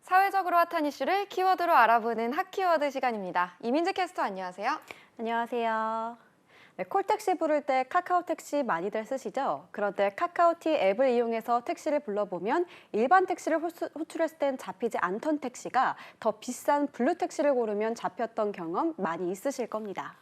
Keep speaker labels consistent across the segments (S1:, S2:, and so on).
S1: 사회적으로 핫한 이슈를 키워드로 알아보는 핫키워드 시간입니다. 이민재 캐스터 안녕하세요.
S2: 안녕하세요. 네, 콜택시 부를 때 카카오택시 많이들 쓰시죠? 그런데 카카오티 앱을 이용해서 택시를 불러보면 일반 택시를 호출했을 땐 잡히지 않던 택시가 더 비싼 블루 택시를 고르면 잡혔던 경험 많이 있으실 겁니다.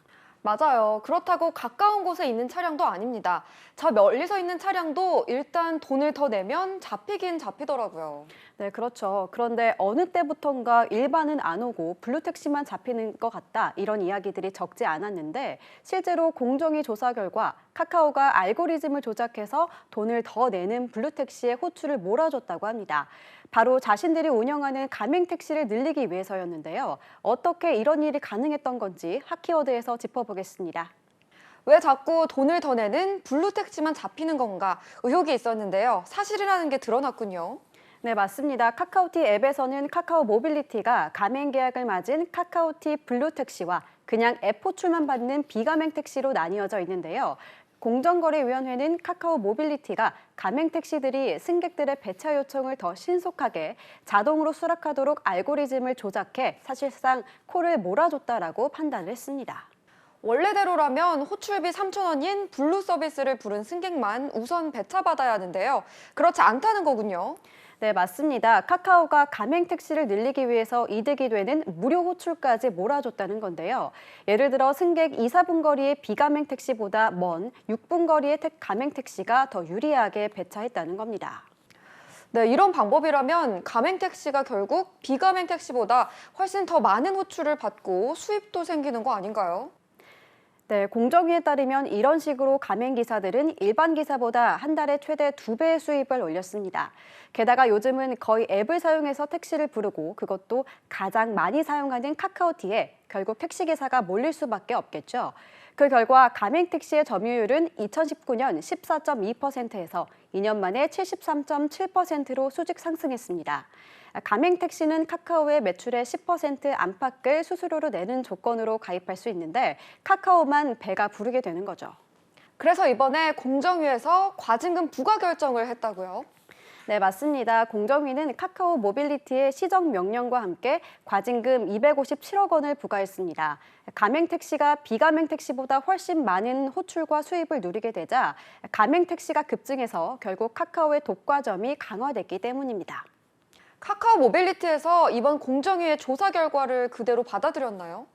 S1: 맞아요. 그렇다고 가까운 곳에 있는 차량도 아닙니다. 저 멀리서 있는 차량도 일단 돈을 더 내면 잡히긴 잡히더라고요.
S2: 네, 그렇죠. 그런데 어느 때부턴가 일반은 안 오고 블루택시만 잡히는 것 같다, 이런 이야기들이 적지 않았는데 실제로 공정위 조사 결과 카카오가 알고리즘을 조작해서 돈을 더 내는 블루택시의 호출을 몰아줬다고 합니다. 바로 자신들이 운영하는 가맹택시를 늘리기 위해서였는데요. 어떻게 이런 일이 가능했던 건지 핫키워드에서 짚어보겠습니다.
S1: 왜 자꾸 돈을 더 내는 블루 택시만 잡히는 건가 의혹이 있었는데요. 사실이라는 게 드러났군요.
S2: 네, 맞습니다. 카카오티 앱에서는 카카오 모빌리티가 가맹 계약을 맺은 카카오티 블루 택시와 그냥 앱 호출만 받는 비가맹 택시로 나뉘어져 있는데요. 공정거래위원회는 카카오 모빌리티가 가맹 택시들이 승객들의 배차 요청을 더 신속하게 자동으로 수락하도록 알고리즘을 조작해 사실상 코를 몰아줬다라고 판단을 했습니다.
S1: 원래대로라면 호출비 3,000원인 블루 서비스를 부른 승객만 우선 배차받아야 하는데요. 그렇지 않다는 거군요.
S2: 네, 맞습니다. 카카오가 가맹 택시를 늘리기 위해서 이득이 되는 무료 호출까지 몰아줬다는 건데요. 예를 들어 승객 2, 4분 거리의 비가맹 택시보다 먼 6분 거리의 가맹 택시가 더 유리하게 배차했다는 겁니다.
S1: 네, 이런 방법이라면 가맹 택시가 결국 비가맹 택시보다 훨씬 더 많은 호출을 받고 수입도 생기는 거 아닌가요?
S2: 네, 공정위에 따르면 이런 식으로 가맹 기사들은 일반 기사보다 한 달에 최대 2배의 수입을 올렸습니다. 게다가 요즘은 거의 앱을 사용해서 택시를 부르고 그것도 가장 많이 사용하는 카카오티에 결국 택시 기사가 몰릴 수밖에 없겠죠. 그 결과 가맹 택시의 점유율은 2019년 14.2%에서 2년 만에 73.7%로 수직 상승했습니다. 가맹 택시는 카카오의 매출의 10% 안팎을 수수료로 내는 조건으로 가입할 수 있는데 카카오만 배가 부르게 되는 거죠.
S1: 그래서 이번에 공정위에서 과징금 부과 결정을 했다고요?
S2: 네, 맞습니다. 공정위는 카카오 모빌리티의 시정 명령과 함께 과징금 257억 원을 부과했습니다. 가맹 택시가 비가맹 택시보다 훨씬 많은 호출과 수입을 누리게 되자 가맹 택시가 급증해서 결국 카카오의 독과점이 강화됐기 때문입니다.
S1: 카카오 모빌리티에서 이번 공정위의 조사 결과를 그대로 받아들였나요?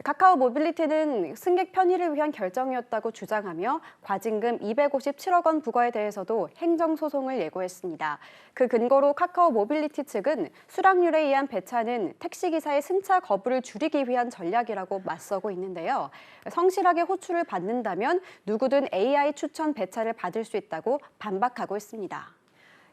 S2: 카카오 모빌리티는 승객 편의를 위한 결정이었다고 주장하며 과징금 257억 원 부과에 대해서도 행정소송을 예고했습니다. 그 근거로 카카오 모빌리티 측은 수락률에 의한 배차는 택시기사의 승차 거부를 줄이기 위한 전략이라고 맞서고 있는데요. 성실하게 호출을 받는다면 누구든 AI 추천 배차를 받을 수 있다고 반박하고 있습니다.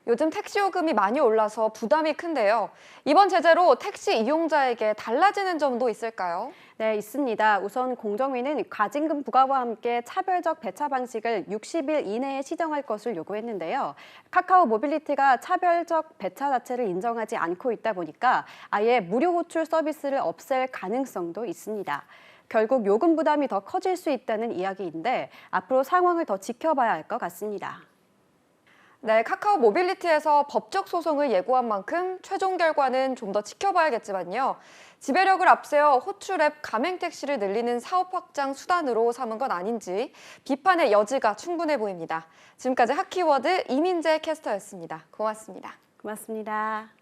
S1: 요즘 택시 요금이 많이 올라서 부담이 큰데요. 이번 제재로 택시 이용자에게 달라지는 점도 있을까요?
S2: 네, 있습니다. 우선 공정위는 과징금 부과와 함께 차별적 배차 방식을 60일 이내에 시정할 것을 요구했는데요. 카카오 모빌리티가 차별적 배차 자체를 인정하지 않고 있다 보니까 아예 무료 호출 서비스를 없앨 가능성도 있습니다. 결국 요금 부담이 더 커질 수 있다는 이야기인데 앞으로 상황을 더 지켜봐야 할 것 같습니다.
S1: 네, 카카오 모빌리티에서 법적 소송을 예고한 만큼 최종 결과는 좀 더 지켜봐야겠지만요. 지배력을 앞세워 호출앱 가맹 택시를 늘리는 사업 확장 수단으로 삼은 건 아닌지 비판의 여지가 충분해 보입니다. 지금까지 핫키워드 이민재 캐스터였습니다. 고맙습니다.
S2: 고맙습니다.